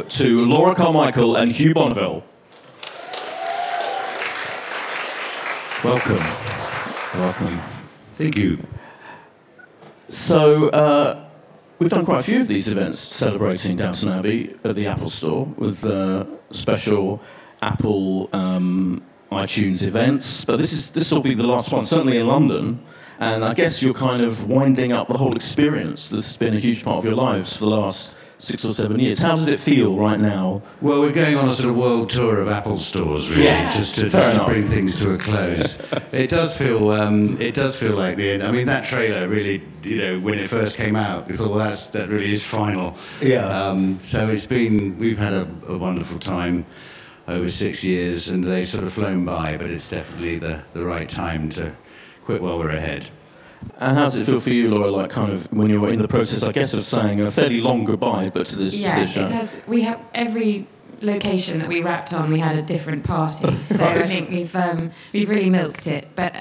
to Laura Carmichael and Hugh Bonneville. Welcome. Welcome. Thank you. So, we've done quite a few of these events celebrating Downton Abbey at the Apple Store with special Apple iTunes events, but this will be the last one, certainly in London, and I guess you're kind of winding up the whole experience. This has been a huge part of your lives for the last 6 or 7 years. How does it feel right now? Well, we're going on a sort of world tour of Apple stores, really, just to bring things to a close. It does feel like the end. I mean, that trailer really, when it first came out, we thought, well, that really is final. Yeah. So we've had a wonderful time over 6 years, and they've sort of flown by, but it's definitely the right time to quit while we're ahead. And how does it feel for you, Laura, like kind of when you're in the process, I guess, of saying a fairly long goodbye, but to this show? Yeah, we have every location that we wrapped on, we had a different party. So I think we've really milked it. But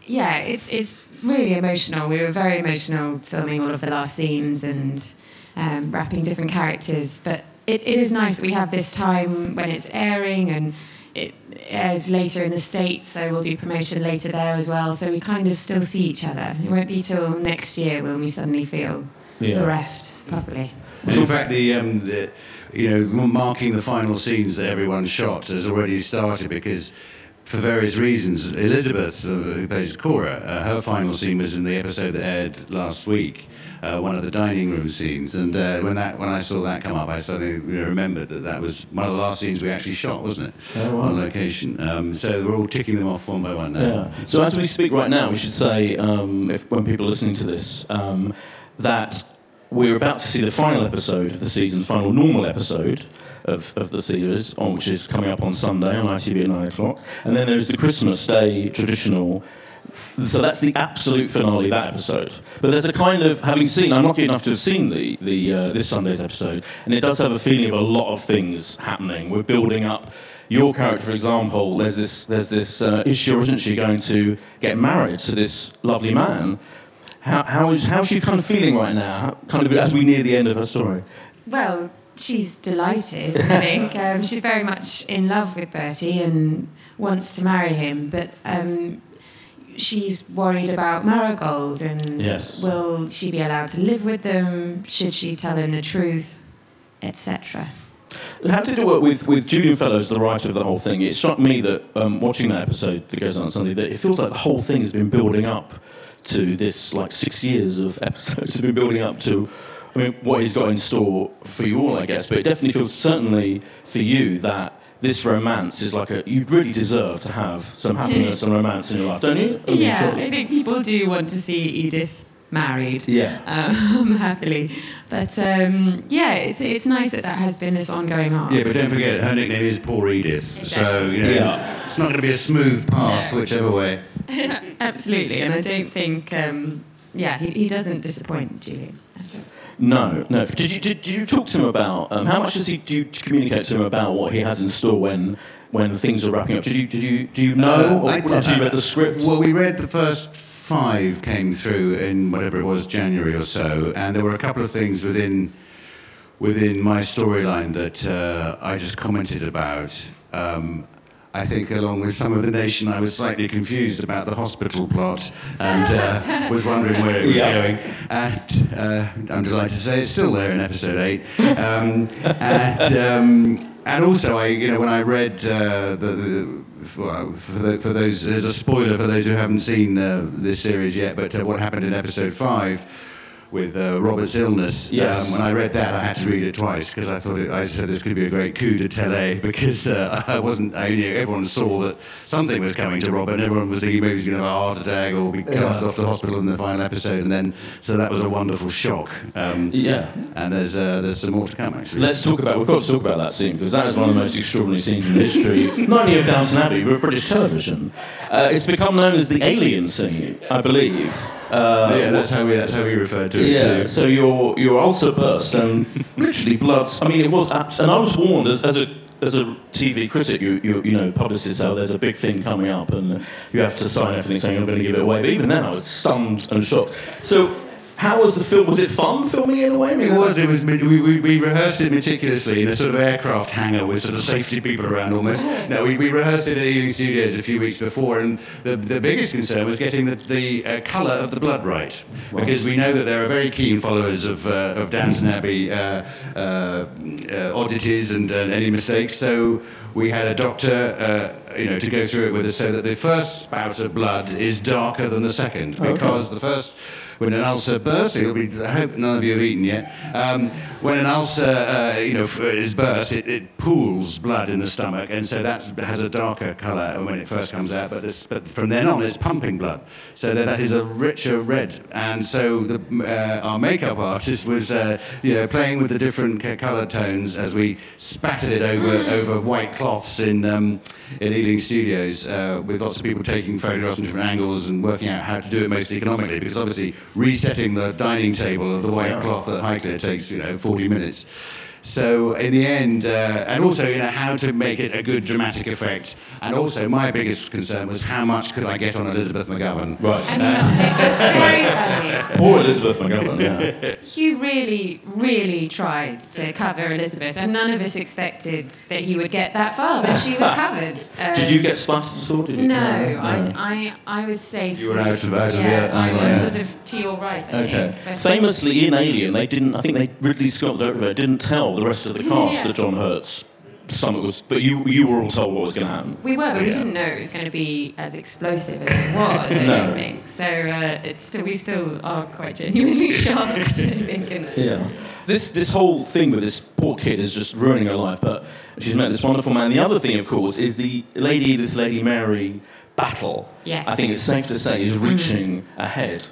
yeah, it's really emotional. We were very emotional filming all of the last scenes and wrapping different characters. But it is nice that we have this time when it's airing, and it airs later in the States, so we'll do promotion later there as well. So we kind of still see each other. It won't be till next year when we suddenly feel bereft properly. In fact, marking the final scenes that everyone shot has already started, because for various reasons, Elizabeth, who plays Cora, her final scene was in the episode that aired last week, one of the dining room scenes. And when I saw that come up, I suddenly remembered that was one of the last scenes we actually shot, wasn't it? Oh, wow. On location. So we're all ticking them off one by one now. Yeah. So as we speak right now, we should say, when people are listening to this, that we're about to see the final episode of the season, final normal episode of the series, which is coming up on Sunday on ITV at 9 o'clock. And then there's the Christmas Day traditional. So that's the absolute finale, that episode. But there's a kind of, I'm lucky enough to have seen this Sunday's episode, and it does have a feeling of a lot of things happening. We're building up your character, for example. There's this is she or isn't she going to get married to this lovely man? How's she kind of feeling right now, kind of as we near the end of her story? Well, she's delighted, I think. She's very much in love with Bertie and wants to marry him, but she's worried about Marigold and will she be allowed to live with them? Should she tell him the truth, etc. How did it work with Julian Fellowes, the writer of the whole thing? It struck me that watching that episode that goes on Sunday, that it feels like the whole thing has been building up to this, like 6 years of episodes have been building up to, I mean, what he's got in store for you all, I guess. But it definitely feels, certainly for you, that this romance is like you really deserve to have some happiness and romance in your life, don't you? I think people do want to see Edith married, happily. But it's nice that has been this ongoing arc. Yeah, but don't forget, her nickname is Poor Edith, exactly. So it's not going to be a smooth path, whichever way. Absolutely, and I don't think, he doesn't disappoint Julian. No. Did you talk to him about how much do you communicate to him about what he has in store when things are wrapping up? Do you know? Or did you read the script? Well, we read the first 5 came through in whatever it was, January or so, and there were a couple of things within my storyline that I just commented about. I think, along with some of the nation, I was slightly confused about the hospital plot and was wondering where it was going. And I'm delighted to say it's still there in episode 8. And also, when I read for those, there's a spoiler for those who haven't seen this series yet. But what happened in episode 5? With Robert's illness. When I read that, I had to read it twice because I said this could be a great coup de télé, because everyone saw that something was coming to Robert, and everyone was thinking maybe he was going to have a heart attack or be carted off to hospital in the final episode, and then so that was a wonderful shock. And there's some more to come actually. We've got to talk about that scene, because that is one of the most extraordinary scenes in history, not only of Downton Abbey but of British television. It's become known as the alien scene, I believe. That's how we refer to it. Yeah, so your ulcer burst and literally blood. I mean, it was, and I was warned as a TV critic, publicists say there's a big thing coming up and you have to sign everything saying you're not going to give it away. But even then, I was stunned and shocked. So How was the film? Was it fun filming it in a way? It was. We rehearsed it meticulously in a sort of aircraft hangar with sort of safety people around almost. No, we rehearsed it at Ealing Studios a few weeks before, and the biggest concern was getting the colour of the blood right, because we know that there are very keen followers of Downton Abbey oddities and any mistakes. So we had a doctor, to go through it with us, so that the first spout of blood is darker than the second, because the first. When an ulcer bursts, I hope none of you have eaten yet. When an ulcer, is burst, it pools blood in the stomach, and so that has a darker colour when it first comes out. But from then on, it's pumping blood, so that is a richer red. And so our makeup artist was, playing with the different colour tones as we spattered it over white cloths in Ealing Studios, with lots of people taking photographs from different angles and working out how to do it most economically, because obviously resetting the dining table of the white cloth at Highclere takes 40 minutes. So in the end, and also how to make it a good dramatic effect. And also my biggest concern was how much could I get on Elizabeth McGovern. Right. It was very funny. Poor Elizabeth McGovern, yeah. Hugh really, really tried to cover Elizabeth, and none of us expected that he would get that far, but she was covered. Did you get splattered at all? Did you? No, I was safe. You were out of the I was sort of to your right, I think. Famously in Alien, Ridley Scott, the director, didn't tell the rest of the cast that John Hurt's stomach was, but you were all told what was going to happen. We were, but we didn't know it was going to be as explosive as it was, I don't think. So we still are quite genuinely shocked, I think. Yeah. This whole thing with this poor kid is just ruining her life, but she's met this wonderful man. The other thing, of course, is this Lady Mary battle. Yes. I think it's safe to say is reaching ahead.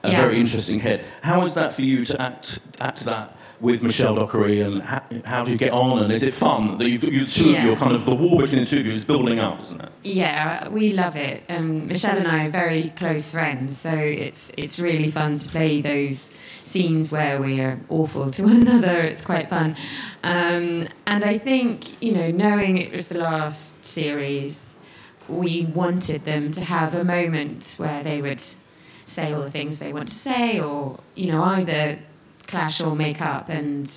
A very interesting head. How is that for you to act that with Michelle Dockery, and how do you get on, and is it fun that you two of you, kind of the war between the two of you is building up, isn't it? Yeah, we love it. Michelle and I are very close friends, so it's really fun to play those scenes where we are awful to one another. It's quite fun. And I think, knowing it was the last series, we wanted them to have a moment where they would say all the things they want to say, or, either clash or make up. And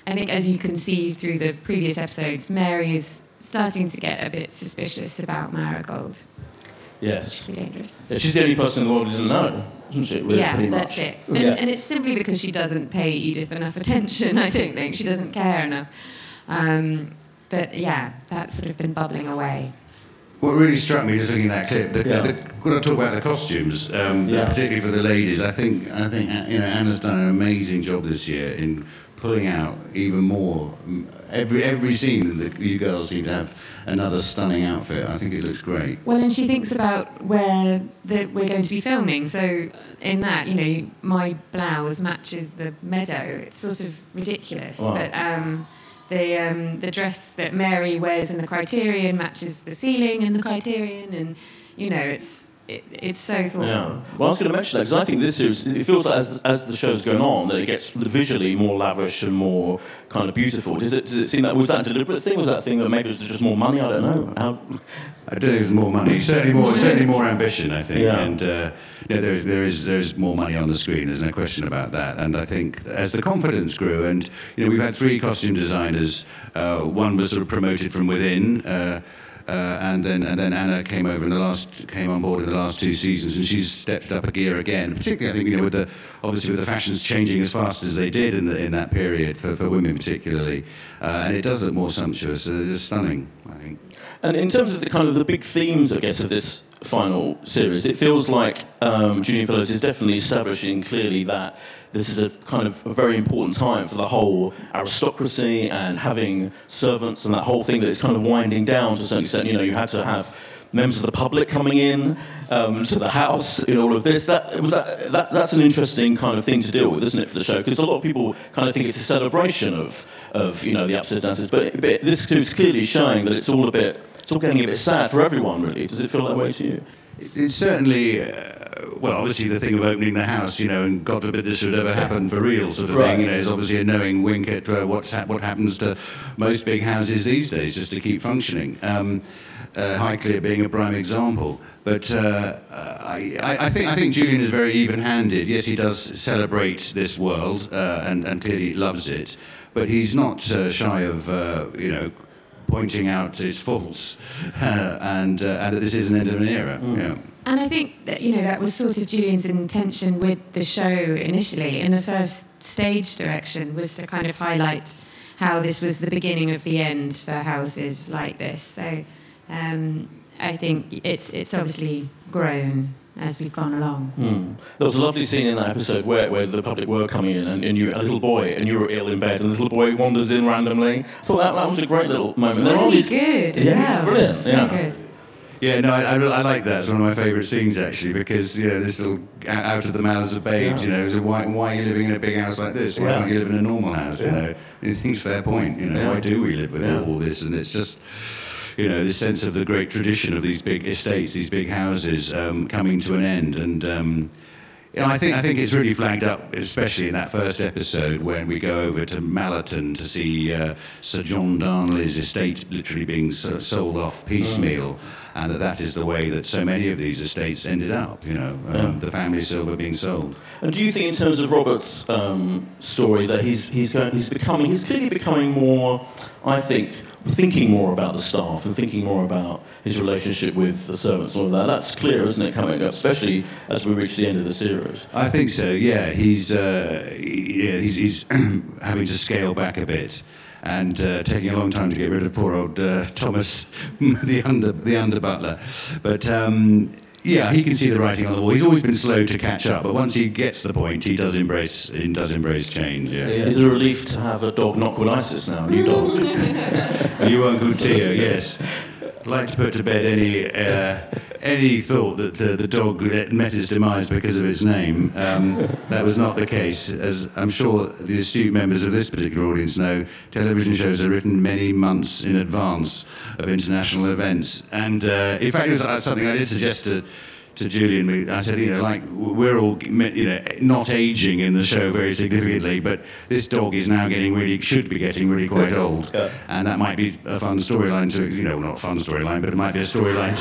I think, as you can see through the previous episodes, Mary is starting to get a bit suspicious about Marigold. Yes. Which is dangerous. Yeah, she's the only person in the world who doesn't know, isn't she? Really, yeah, that's it. And it's simply because she doesn't pay Edith enough attention, I don't think. She doesn't care enough. But yeah, that's sort of been bubbling away. What really struck me just looking at that clip, when I talk about the costumes, particularly for the ladies, I think Anna's done an amazing job this year in pulling out even more. Every scene that you girls seem to have another stunning outfit. I think it looks great. Well, and she thinks about where we're going to be filming. So in that, my blouse matches the meadow. It's sort of ridiculous, but. The dress that Mary wears in the Criterion matches the ceiling in the Criterion, and it's so thoughtful. Yeah. Well, I was going to mention that because I think this series, it feels like as the show's going on that it gets visually more lavish and more kind of beautiful. Does it seem that was that a deliberate thing? Was that a thing that maybe it was just more money? I don't know. I don't think it was more money. Certainly more ambition, I think. Yeah. And there is more money on the screen. There's no question about that. And I think as the confidence grew, and we've had 3 costume designers. One was sort of promoted from within. And then Anna came over came on board in the last 2 seasons, and she's stepped up a gear again. Particularly, I think, with the fashions changing as fast as they did in that period for women particularly, and it does look more sumptuous. It's stunning, I think. And in terms of the big themes, I guess, of this final series, it feels like Julian Fellowes is definitely establishing clearly that this is a kind of a very important time for the whole aristocracy and having servants and that whole thing that is kind of winding down to a certain extent. You had to have members of the public coming in to the house in all of this. That's an interesting kind of thing to deal with, isn't it, for the show? Because a lot of people kind of think it's a celebration of the ups and downs. But this is clearly showing that it's all getting a bit sad for everyone, really. Does it feel that way to you? it's certainly, well, obviously the thing of opening the house, and God forbid this should ever happen for real sort of thing, is obviously a knowing wink at what happens to most big houses these days just to keep functioning. Highclere being a prime example. But I think Julian is very even-handed. Yes, he does celebrate this world and clearly loves it, but he's not shy of, pointing out its faults and that this is an end of an era. Yeah. And I think that, that was sort of Julian's intention with the show initially. In the first stage direction was to kind of highlight how this was the beginning of the end for houses like this. So I think it's obviously grown as we've gone along. There was a lovely scene in that episode where the public were coming in and a little boy, and you were ill in bed, and the little boy wanders in randomly. I thought that was a great little moment. Wasn't he good as well? Brilliant. So good. Yeah, no, I like that. It's one of my favourite scenes, actually, because, this little out of the mouths of babes, so why are you living in a big house like this? Why can't you live in a normal house, I think it's a fair point, why do we live with all this? And it's just, this sense of the great tradition of these big estates, these big houses coming to an end. And, I think it's really flagged up, especially in that first episode when we go over to Mallerton to see Sir John Darnley's estate literally being sold off piecemeal, and that is the way that so many of these estates ended up, the family silver being sold. And do you think, in terms of Robert's story, that he's clearly becoming more, I think, thinking more about the staff and thinking more about his relationship with the servants and all of that? That's clear, isn't it, coming up, especially as we reach the end of the series? I think so, yeah. He's having to scale back a bit and taking a long time to get rid of poor old Thomas, the under butler. But yeah, he can see the writing on the wall. He's always been slow to catch up, but once he gets the point, he does embrace change. Yeah. It's a relief to have a dog not called Isis now, a new dog. You weren't good, Tio, yes. I'd like to put to bed any thought that the dog met its demise because of its name. That was not the case. As I'm sure the astute members of this particular audience know, television shows are written many months in advance of international events. And in fact, it was something I did suggest to Julian. I said, we're all, not aging in the show very significantly, but this dog is now should be getting really quite old. Yeah. And that might be a fun storyline not a fun storyline, but it might be a storyline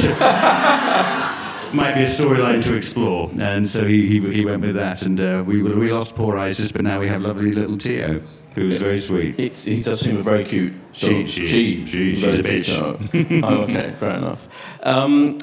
to explore. And so he went with that, and we lost poor Isis, but now we have lovely little Tio, who's very sweet. He does seem a very cute dog. She's a bitch. Oh, okay, fair enough. And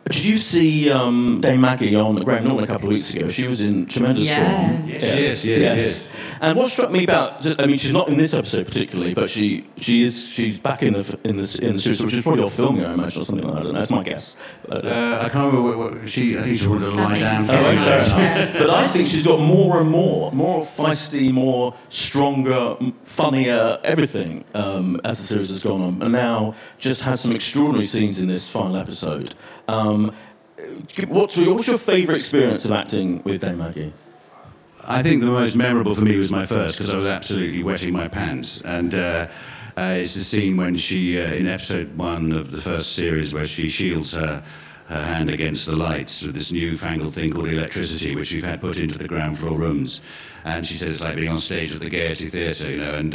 did you see Dame Maggie on Graham Norton a couple of weeks ago? She was in tremendous form. Yes. And what struck me about, she's not in this episode particularly, but she's back in the series, which is probably off filming, I imagine, or something like that. I don't know, that's my guess. I can't remember what I think she wanted to lie down. Fair enough. But I think she's got more and more feisty, more stronger, funnier, everything as the series has gone on, and now just has some extraordinary scenes in this final episode. What's your favourite experience of acting with Dame Maggie? I think the most memorable for me was my first, because I was absolutely wetting my pants. And it's the scene when she, in episode 1 of the first series, where she shields her hand against the lights with this newfangled thing called electricity, which we've had put into the ground floor rooms. And she said it's like being on stage at the Gaiety Theatre, And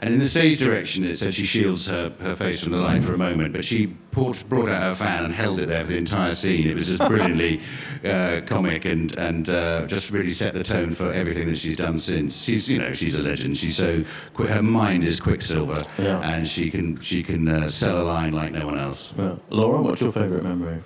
in the stage direction, it said she shields her face from the light for a moment, but she brought out her fan and held it there for the entire scene. It was just brilliantly comic and just really set the tone for everything that she's done since. She's a legend. She's so quick. Her mind is quicksilver, and she can sell a line like no one else. Yeah. Laura, what's your favourite memory?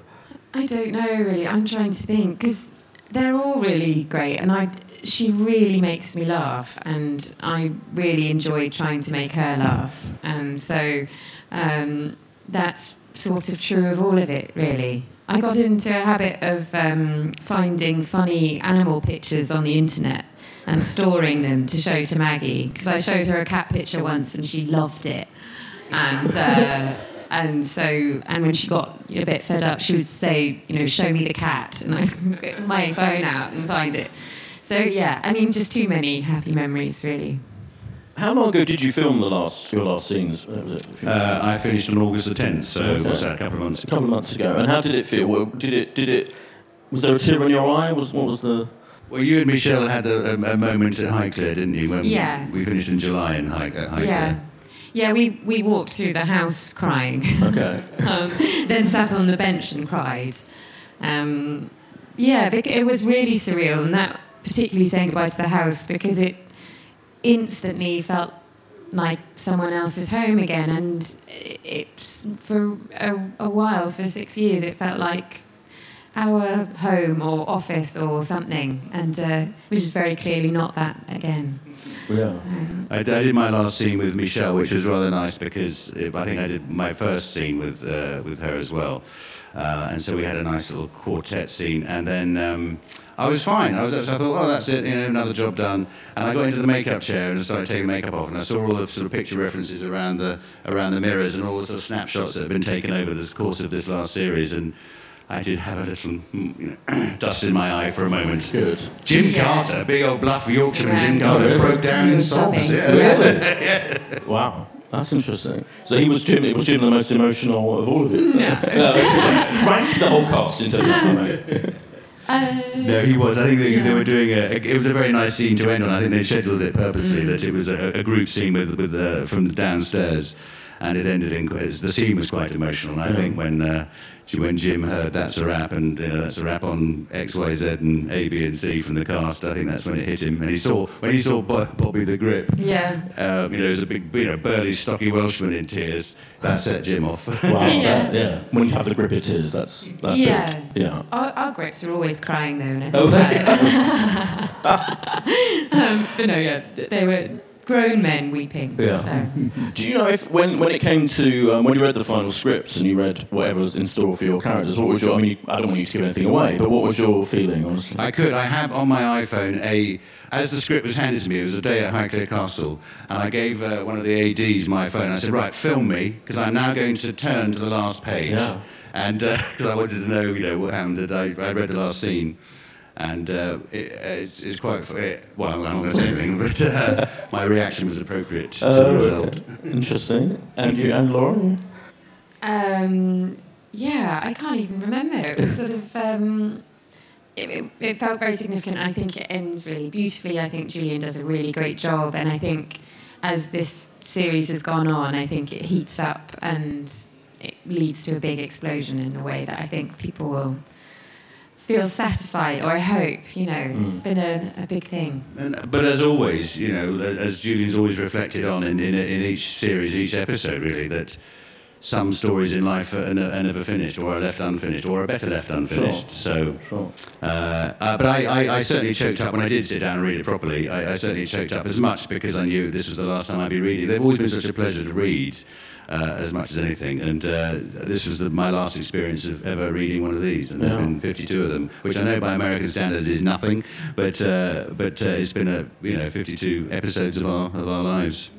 I don't know, really. I'm trying to think, because they're all really great, and she really makes me laugh, and I really enjoy trying to make her laugh. And so that's sort of true of all of it, really. I got into a habit of finding funny animal pictures on the internet and storing them to show to Maggie, because I showed her a cat picture once and she loved it. And when she got a bit fed up, she would say, show me the cat, and I'd get my phone out and find it. So yeah, just too many happy memories, really. How long ago did you film your last scenes? Was it I finished on August the 10th, so what's that, a couple of months ago? A couple of months ago. And how did it feel? Well, was there a tear in your eye? What was the... Well, you and Michelle had a moment at Highclere, didn't you? When Yeah. we finished in July at Highclere. Yeah. Yeah, we walked through the house crying. Okay. Then sat on the bench and cried. Yeah, it was really surreal, and that particularly saying goodbye to the house, because it instantly felt like someone else's home again, and for a while, for 6 years, it felt like our home or office or something, and which is very clearly not that again. Yeah. I did my last scene with Michelle, which was rather nice because I think I did my first scene with her as well, and so we had a nice little quartet scene, and then I was fine. I thought, oh, that's it, another job done, and I got into the makeup chair and started taking the makeup off, and I saw all the sort of picture references around the mirrors and all the sort of snapshots that had been taken over the course of this last series, and I did have a little dust in my eye for a moment. Good. Jim Carter, big old bluff Yorkshireman Jim Carter, really? broke down in sobs. Really? Wow, that's interesting. So was Jim the most emotional of all of you? Rank the whole cast in terms of No, he was. I think they were doing it was a very nice scene to end on. I think they scheduled it purposely, that it was a group scene with from downstairs, and it ended in, the scene was quite emotional. And I think when Jim heard that's a wrap, and that's a wrap on X, Y, Z and A, B and C from the cast, I think that's when it hit him. And when he saw Bobby the Grip, Yeah. there was a big, burly, stocky Welshman in tears. That set Jim off. Wow. Yeah. When you have the grip of tears, that's big. Yeah. Our grips are always crying though. And Oh, but no, yeah, they were grown men weeping. Yeah. So. Do you know if when it came to when you read the final scripts and you read whatever was in store for your characters, what was your? I mean, I don't want you to give anything away, but what was your feeling, honestly? I have on my iPhone as the script was handed to me, it was a day at Highclere Castle, and I gave one of the ADs my phone. I said, right, film me, because I'm now going to turn to the last page. Yeah. And because I wanted to know, what happened. I read the last scene. And it's quite... well, I'm not going to say anything, but my reaction was appropriate to the result. Interesting. And you, and Laura? Yeah, I can't even remember. It was sort of... It felt very significant. I think it ends really beautifully. I think Julian does a really great job. And I think as this series has gone on, I think it heats up and it leads to a big explosion in a way that I think people will feel satisfied, or I hope, it's been a big thing. But as always, as Julian's always reflected on in each series, each episode, really, that some stories in life are never finished, or are left unfinished, or are better left unfinished. Sure. But I certainly choked up when I did sit down and read it properly. I certainly choked up as much because I knew this was the last time I'd be reading. They've always been such a pleasure to read, as much as anything. And this was my last experience of ever reading one of these. And there's been 52 of them, which I know by American standards is nothing, but it's been 52 episodes of our lives.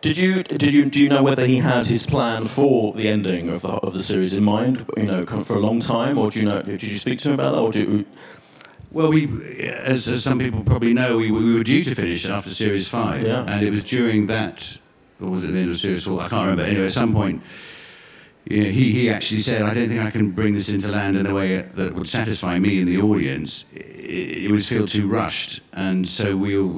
Do you know whether he had his plan for the ending of the series in mind? For a long time, or do you know? Did you speak to him about that, or Well, as some people probably know, we were due to finish after Series 5, and it was during that, or was it the end of Series 4? I can't remember. Anyway, at some point, he actually said, I don't think I can bring this into land in a way that would satisfy me and the audience. It would feel too rushed, and so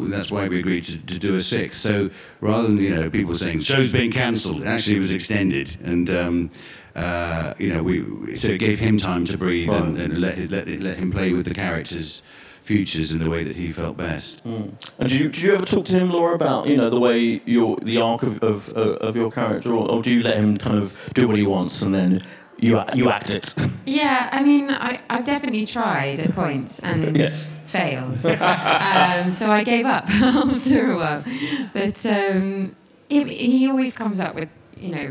that's why we agreed to do a 6th. So rather than people saying show's being cancelled, actually it was extended, and so it gave him time to breathe, and let him play with the characters' futures in the way that he felt best. And did you ever talk to him, Laura, about the way the arc of your character, or do you let him kind of do what he wants and then you act it? Yeah, I mean, I've definitely tried at points and failed. So I gave up after a while. But he always comes up with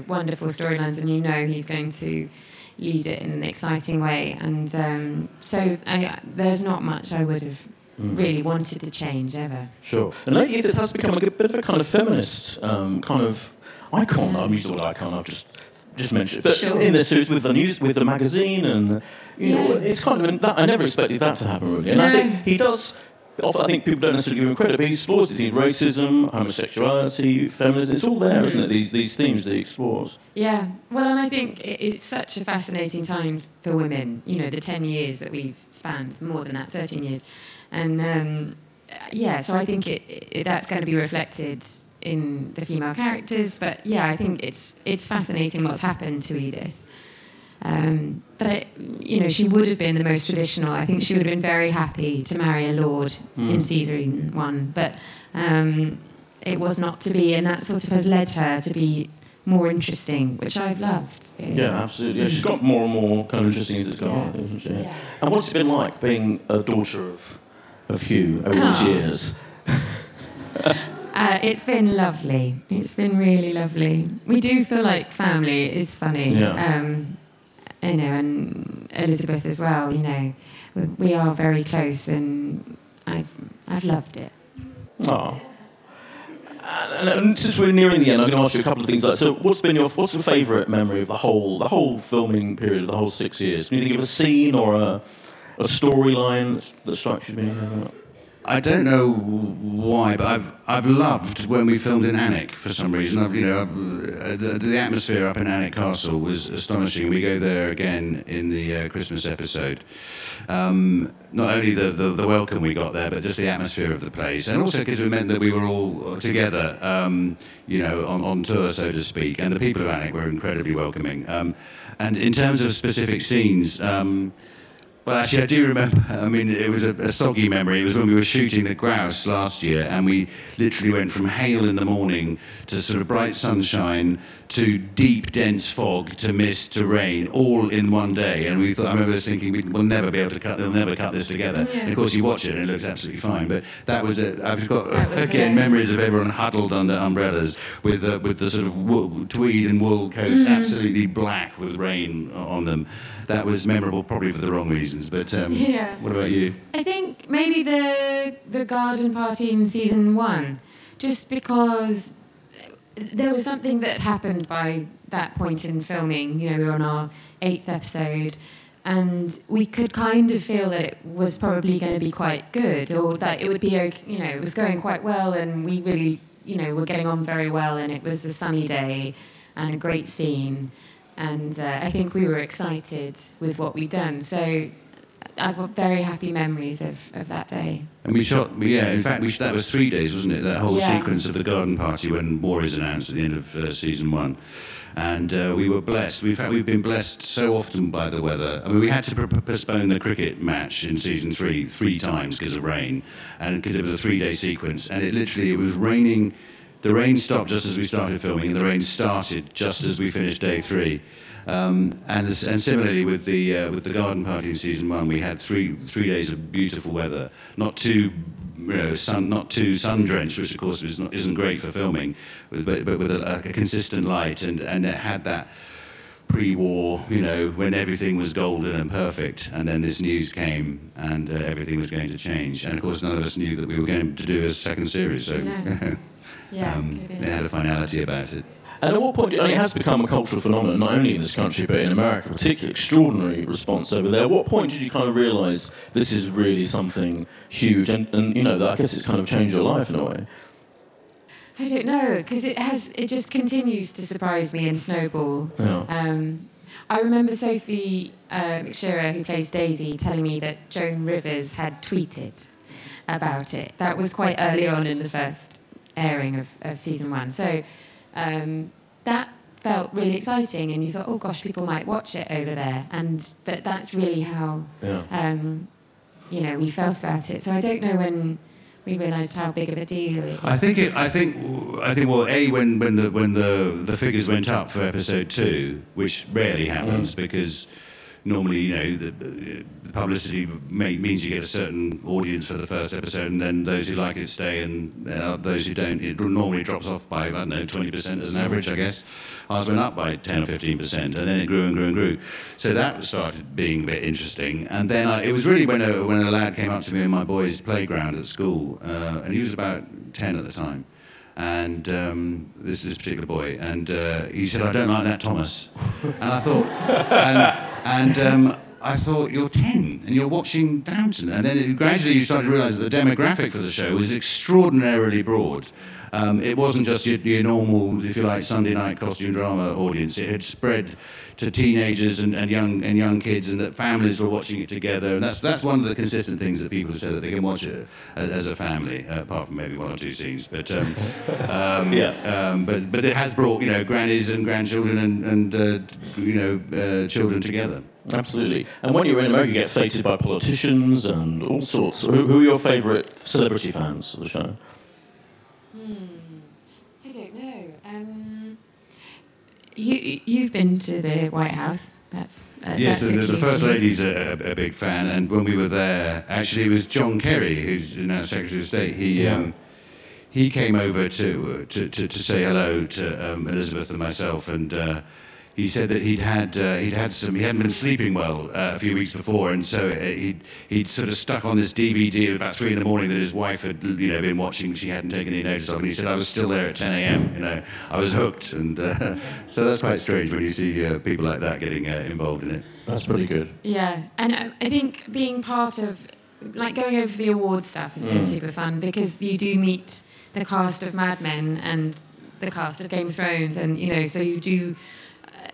wonderful storylines, and he's going to lead it in an exciting way. And so there's not much I would have really wanted to change ever. Sure. And lately it has become a bit of a kind of feminist kind of icon. I'm using the word icon. I've just mentioned, but in this series with the news, with the magazine, and it's kind of that I never expected that to happen really. And I think he does. often I think people don't necessarily give him credit, but he explores these things: racism, homosexuality, feminism. It's all there, isn't it? These themes that he explores. Yeah, well, and I think it's such a fascinating time for women. You know, the 10 years that we've spanned, more than that, 13 years, and yeah. So I think that's going to be reflected in the female characters. But yeah, I think it's fascinating what's happened to Edith. But you know, she would have been the most traditional. I think she would have been very happy to marry a lord in season 1, but it was not to be, and that sort of has led her to be more interesting, which I've loved. Yeah, absolutely. Yeah, she's got more and more kind of interesting as it's gone on, hasn't she? Yeah. And what's it been like being a daughter of Hugh over these years? It's been lovely. It's been really lovely. We do feel like family. It is funny. Yeah. You know, and Elizabeth as well. You know, we are very close, and I've loved it. Oh. And since we're nearing the end, I'm going to ask you a couple of things. Like, so, what's your favourite memory of the whole filming period of the whole 6 years? Can you think of a scene or a storyline that strikes you? I don't know why, but I've loved when we filmed in Alnwick for some reason. The atmosphere up in Alnwick Castle was astonishing. We go there again in the Christmas episode. Not only the welcome we got there, but just the atmosphere of the place, and also because it meant that we were all together, you know, on tour, so to speak. And the people of Alnwick were incredibly welcoming. And in terms of specific scenes. Well, actually, I do remember, I mean, it was a soggy memory. It was when we were shooting the grouse last year, and we literally went from hail in the morning to sort of bright sunshine to deep, dense fog to mist to rain, all in one day. And I remember thinking, we'll never be able to they'll never cut this together. Yeah. And of course, you watch it and it looks absolutely fine. But that was I've got, again, memories of everyone huddled under umbrellas with the sort of tweed and wool coats, absolutely black with rain on them. That was memorable, probably for the wrong reasons. But what about you? I think maybe the garden party in season 1, just because there was something that happened by that point in filming. You know, we were on our 8th episode, and we could kind of feel that it was probably going to be quite good, or that it would be okay. You know, it was going quite well, and we really, you know, were getting on very well, and it was a sunny day and a great scene. And I think we were excited with what we'd done. So I've got very happy memories of that day. And we shot, in fact, that was 3 days, wasn't it? That whole sequence of the garden party when war is announced at the end of season 1. And we were blessed. In fact, we've been blessed so often by the weather. I mean, we had to postpone the cricket match in season 3 times because of rain, and because it was a 3-day sequence. And it was raining. The rain stopped just as we started filming, and the rain started just as we finished day 3. And similarly with the garden party in season 1, we had three days of beautiful weather, not too sun drenched, which of course isn't great for filming, but with a consistent light, and it had that pre-war, you know, when everything was golden and perfect, and then this news came, and everything was going to change, and of course none of us knew that we were going to do a second series, so. No. It had a finality about it. And at what point, it has become a cultural phenomenon, not only in this country, but in America, particularly extraordinary response over there. At what point did you kind of realise this is really something huge, and you know, that I guess it's kind of changed your life in a way? I don't know, because it just continues to surprise me and snowball. Yeah. I remember Sophie McShearer, who plays Daisy, telling me that Joan Rivers had tweeted about it. That was quite early on in the first airing of season 1. So that felt really exciting, and you thought, oh gosh, people might watch it over there. But that's really how you know, we felt about it. So I don't know when we realised how big of a deal it was. I think well, when the figures went up for episode 2, which rarely happens because normally, you know, the publicity means you get a certain audience for the first episode, and then those who like it stay, and those who don't, it normally drops off by, I don't know, 20% as an average, I guess. Ours went up by 10 or 15%, and then it grew and grew and grew. So that started being a bit interesting. And then it was really when a lad came up to me in my boys' playground at school, and he was about 10 at the time. And this particular boy, and he said, "I don't like that Thomas." And I thought, I thought, you're 10 and you're watching Downton. And then gradually you started to realise that the demographic for the show was extraordinarily broad. It wasn't just your normal, if you like, Sunday night costume drama audience. It had spread to teenagers and young kids, and that families were watching it together. And that's one of the consistent things that people have said, that they can watch it as a family, apart from maybe one or two scenes. But but it has brought, you know, grannies and grandchildren and children together. Absolutely. And when you're in America, you get feted by politicians and all sorts. Who are your favourite celebrity fans of the show? I don't know. You've been to the White House. That's yes. that's The First Lady's a big fan, and when we were there, actually, it was John Kerry, who's now Secretary of State. He came over to say hello to Elizabeth and myself, and he said that he hadn't been sleeping well a few weeks before, and so he'd sort of stuck on this DVD at about 3 in the morning that his wife had been watching. She hadn't taken any notice of, and he said, I was still there at 10 a.m. I was hooked, and so that's quite strange when you see people like that getting involved in it. That's pretty good. Yeah, and I think being part of, like, going over the awards stuff has been super fun, because you do meet the cast of Mad Men and the cast of Game of Thrones, and so you do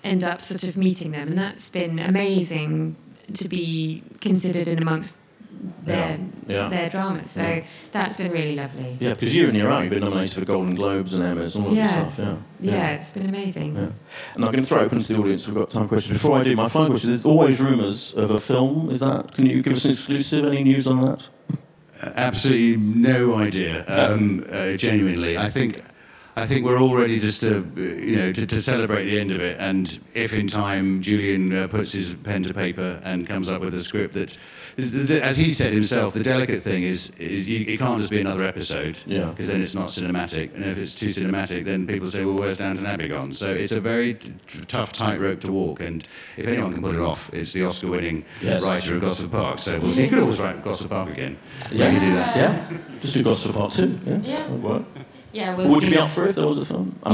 end up sort of meeting them, and that's been amazing to be considered in amongst their dramas. So that's been really lovely. Yeah, because year in year out you've been nominated for Golden Globes and Emmys and all of this stuff. Yeah, it's been amazing. Yeah. And I'm going to throw it open to the audience. We've got time for questions. Before I do, my final question: there's always rumours of a film. Is that? Can you give us an exclusive? Any news on that? Absolutely no idea. Genuinely, I think we're all ready just to celebrate the end of it, and if in time Julian puts his pen to paper and comes up with a script that, as he said himself, the delicate thing is it can't just be another episode, because then it's not cinematic, and if it's too cinematic, then people say, well, where's Downton Abbey gone? So it's a very tough tightrope to walk, and if anyone can pull it off, it's the Oscar-winning writer of Gosford Park. So he could always write Gosford Park again. Yeah, he could do that. Yeah, just do Gosford Park too. Yeah. That'd work. Yeah, would you be up for it if there was a film? I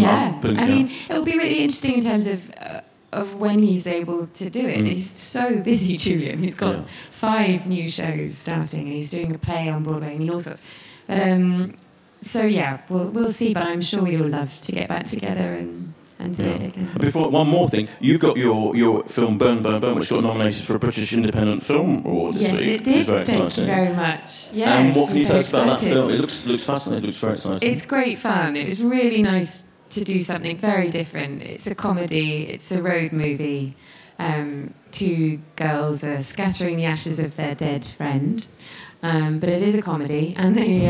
mean, it will be really interesting in terms of when he's able to do it. He's so busy, Julian. He's got 5 new shows starting, and he's doing a play on Broadway, and all sorts. But we'll see. But I'm sure you'll love to get back together and do it again. Before, one more thing, you've got your film Burn, Burn, Burn, which got nominated for a British Independent Film Award this week. Yes, it did. Very Thank exciting. you very much. Yes, and what can you tell us about that excited. film? It looks fascinating. It looks very exciting. It's great fun. It was really nice to do something very different. It's a comedy. It's a road movie. 2 girls are scattering the ashes of their dead friend, but it is a comedy, and they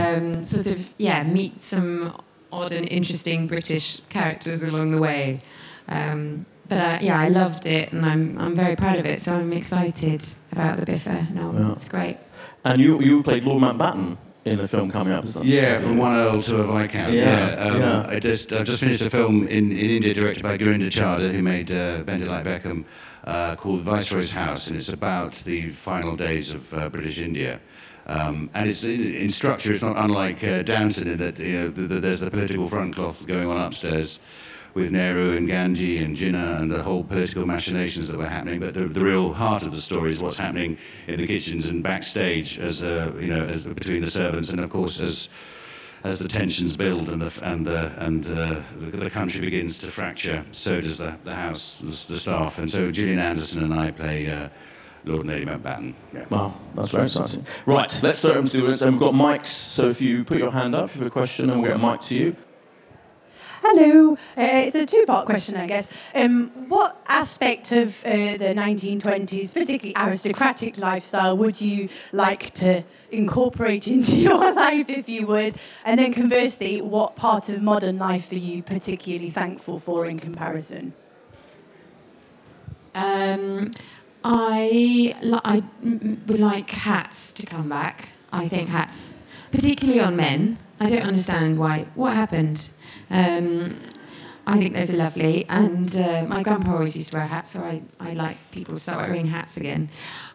meet some odd and interesting British characters along the way. I loved it, and I'm very proud of it. So I'm excited about the Biffa. It's great. And you played Lord Mountbatten in a film coming up, is that? Yeah, from one Earl to a Viscount. I've just finished a film in India directed by Gurinder Chadha, who made Bend It Like Beckham, called Viceroy's House, and it's about the final days of British India. And it's in structure, it's not unlike Downton, in that there's the political front cloth going on upstairs with Nehru and Gandhi and Jinnah and the whole political machinations that were happening. But the real heart of the story is what's happening in the kitchens and backstage, as between the servants, and of course as the tensions build and the country begins to fracture, so does the house, the staff. And so Gillian Anderson and I play Lord and Lady Mountbatten. Yeah. Wow, that's very exciting. Right, let's start with the audience. And we've got mics, so if you put your hand up, if you have a question, and we'll get a mic to you. Hello. It's a 2-part question, I guess. What aspect of the 1920s, particularly aristocratic lifestyle, would you like to incorporate into your life, if you would? And then conversely, what part of modern life are you particularly thankful for in comparison? I would like hats to come back. I think hats, particularly on men. I don't understand why. What happened? I think those are lovely. And my grandpa always used to wear hats, so I like people to start wearing hats again.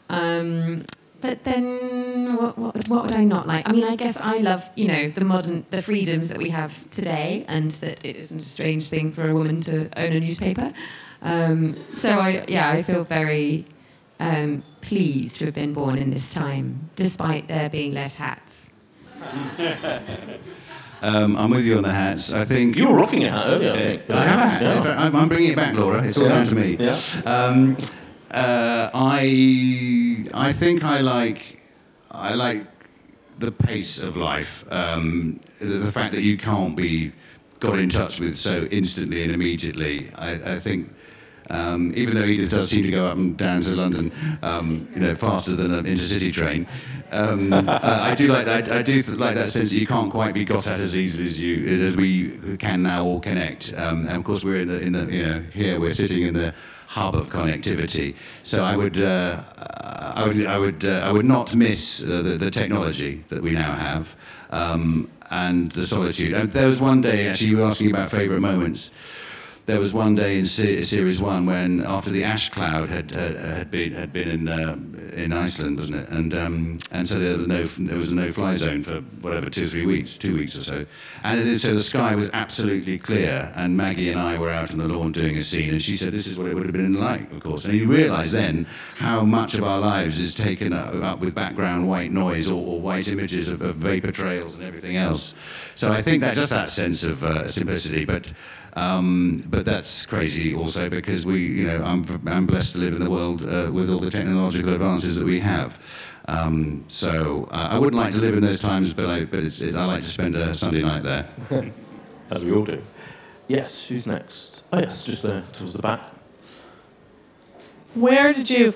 But then what would I not like? I mean, I guess I love, the freedoms that we have today, and that it isn't a strange thing for a woman to own a newspaper. I feel very pleased to have been born in this time, despite there being less hats. I'm with you on the hats. I think You were rocking a hat earlier, I think. I have a hat. Yeah. In fact, I'm bringing it back, Laura. It's all down to me. Yeah. I think I like the pace of life. The fact that you can't be got in touch with so instantly and immediately. I think. Even though Edith does seem to go up and down to London, faster than an intercity train, I do like that. I do like that sense that you can't quite be got at as easily as we can now all connect. And of course, we're in the here we're sitting in the hub of connectivity. So I would not miss the technology that we now have and the solitude. And there was one day actually you were asking about favourite moments. There was one day in series 1 when, after the ash cloud had been in Iceland, wasn't it? And so there was a no-fly zone for whatever 2 or 3 weeks, 2 weeks or so. And so the sky was absolutely clear. And Maggie and I were out on the lawn doing a scene, and she said, "This is what it would have been like, of course." And you realise then how much of our lives is taken up with background white noise or white images of vapour trails and everything else. So I think that just that sense of simplicity, but that's crazy also because I'm blessed to live in the world with all the technological advances that we have. So I wouldn't like to live in those times, but I like to spend a Sunday night there. As we all do. Yes, who's next? Oh yes, just there towards the back. Where did you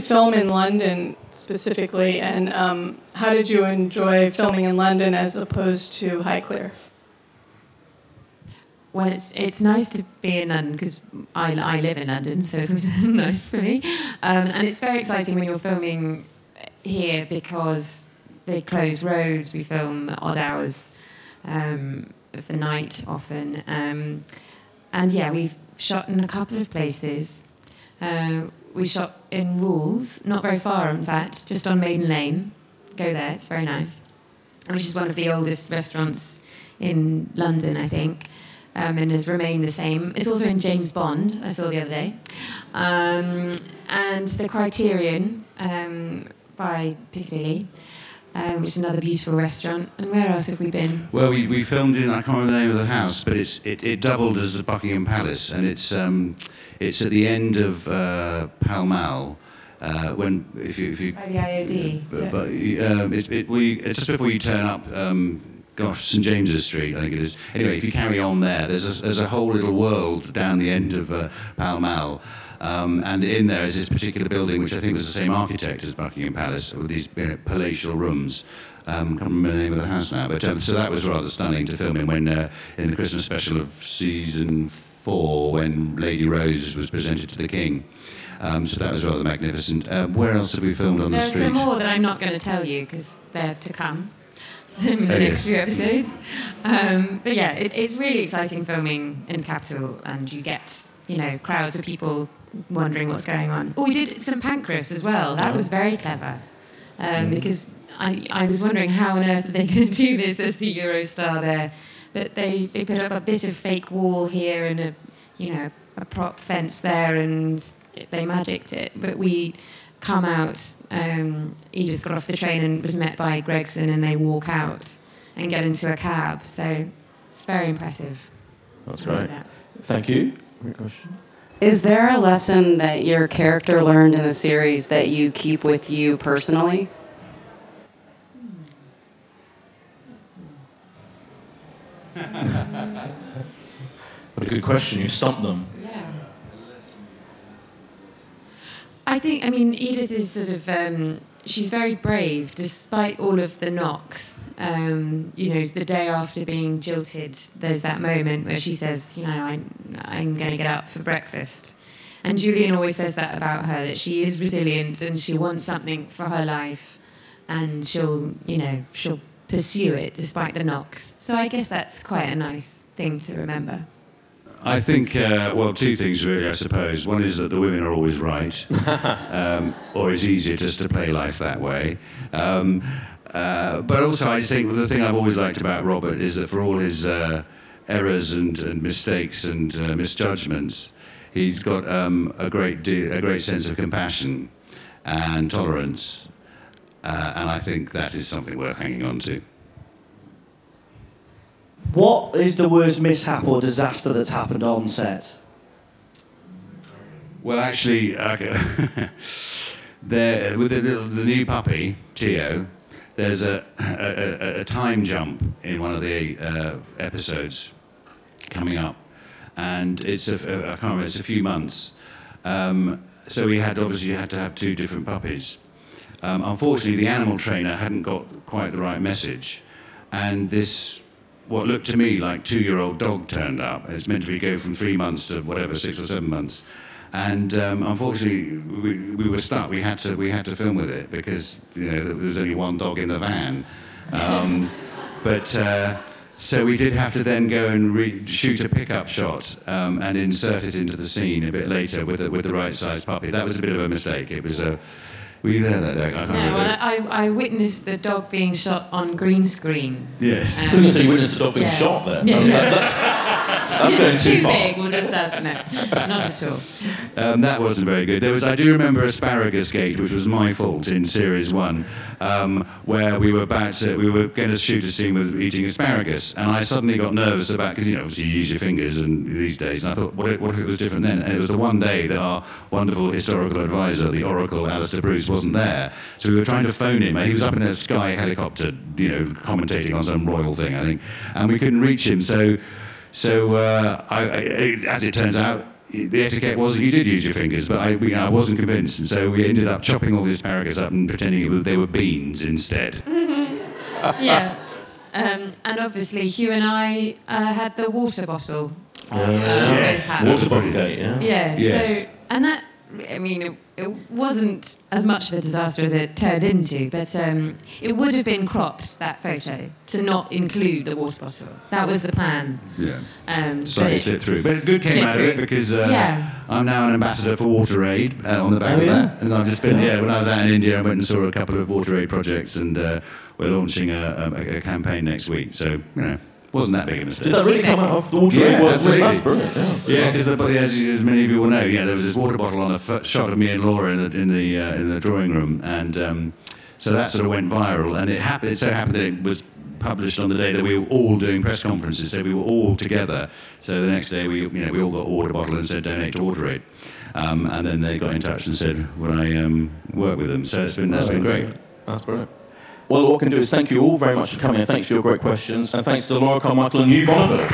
film in London specifically, and how did you enjoy filming in London as opposed to Highclere? Well, it's nice to be in London because I live in London, so it's nice for me. And it's very exciting when you're filming here because they close roads. We film at odd hours of the night often. And yeah, we've shot in a couple of places. We shot in Rules, not very far in fact, just on Maiden Lane. Go there, it's very nice. Which is one of the oldest restaurants in London, I think. And has remained the same. It's also in James Bond, I saw the other day. And the Criterion by Piccadilly, which is another beautiful restaurant. And where else have we been? Well, we filmed in, I can't remember the name of the house, but it doubled as the Buckingham Palace, and it's at the end of Pall Mall. When if you By the IOD. It's just before you turn up. St James's Street, I think it is. Anyway, if you carry on there, there's a whole little world down the end of Pall Mall. And in there is this particular building, which I think was the same architect as Buckingham Palace, with these palatial rooms. Can't remember the name of the house now, but so that was rather stunning to film in when in the Christmas special of season 4, when Lady Rose was presented to the King. So that was rather magnificent. Where else have we filmed on the street? There's some more that I'm not going to tell you because they're to come. In the next few episodes. But yeah, it's really exciting filming in the capital, and you get, crowds of people wondering what's going on. Oh, we did St Pancras as well. That was very clever. Because I was wondering how on earth are they going to do this as the Eurostar there. But they put up a bit of fake wall here and a prop fence there, and they magicked it. But we come out, Edith got off the train and was met by Gregson, and they walk out and get into a cab. So it's very impressive. That's great. Thank you. Great question. Is there a lesson that your character learned in the series that you keep with you personally? But a good question. You stumped them. I mean, Edith is sort of, she's very brave despite all of the knocks. The day after being jilted, there's that moment where she says, I'm going to get up for breakfast. And Julian always says that about her, that she is resilient and she wants something for her life, and she'll pursue it despite the knocks. So I guess that's quite a nice thing to remember. I think, two things really, I suppose. One is that the women are always right, or it's easier just to play life that way. But also, I think the thing I've always liked about Robert is that for all his errors and mistakes and misjudgments, he's got a great sense of compassion. and tolerance. And I think that is something worth hanging on to. What is the worst mishap or disaster that's happened on set? Well, actually, there, with the new puppy, Tio, there's a time jump in one of the episodes coming up, and it's I can't remember, it's a few months. So we obviously had to have 2 different puppies. Unfortunately, the animal trainer hadn't got quite the right message, and this, what looked to me like 2-year-old dog turned up. It's meant to go from 3 months to whatever, 6 or 7 months. And unfortunately, we were stuck. We had to film with it because there was only one dog in the van. So we did have to then go and shoot a pickup shot and insert it into the scene a bit later with the right sized puppy. That was a bit of a mistake. It was a. Were you there that day? I can't remember. Well, I witnessed the dog being shot on green screen. Yes. I think you witnessed the dog being shot there. Yeah. That's going too far. Big, we'll just have to know. Not at all. That wasn't very good. I do remember Asparagus Gate, which was my fault in series 1, where we were going to shoot a scene with eating asparagus, and I suddenly got nervous about, because obviously you use your fingers these days, and I thought, what if it was different then? And it was the one day that our wonderful historical advisor, the Oracle, Alistair Bruce, wasn't there. So we were trying to phone him. He was up in a Sky helicopter, commentating on some royal thing, I think, and we couldn't reach him. So as it turns out, the etiquette was that you did use your fingers, but I wasn't convinced, and so we ended up chopping all the asparagus up and pretending they were beans instead. Yeah. And obviously, Hugh and I had the water bottle. Yes. Water bottle gate, yeah. Yeah. Yes. So, and that, I mean, it wasn't as much of a disaster as it turned into, but it would have been cropped, that photo, to not include the water bottle. That was the plan. Yeah. Slightly slipped through. But good came out of it because I'm now an ambassador for WaterAid on the back of that. And I've just been, when I was out in India, I went and saw a couple of WaterAid projects, and we're launching a campaign next week. So, wasn't that big a mistake. Did that really come out of the water? Yeah, absolutely. That's brilliant. Yeah, because as many of you will know, there was this water bottle on a shot of me and Laura in the drawing room, and so that sort of went viral. And it so happened that it was published on the day that we were all doing press conferences, so we were all together. So the next day we all got a water bottle and said donate to WaterAid, and then they got in touch and said would I work with them. So that's been great. That's brilliant. Well, what I can do is thank you all very much for coming, and thanks for your great questions, and thanks to Laura, Carmichael and Hugh Bonneville.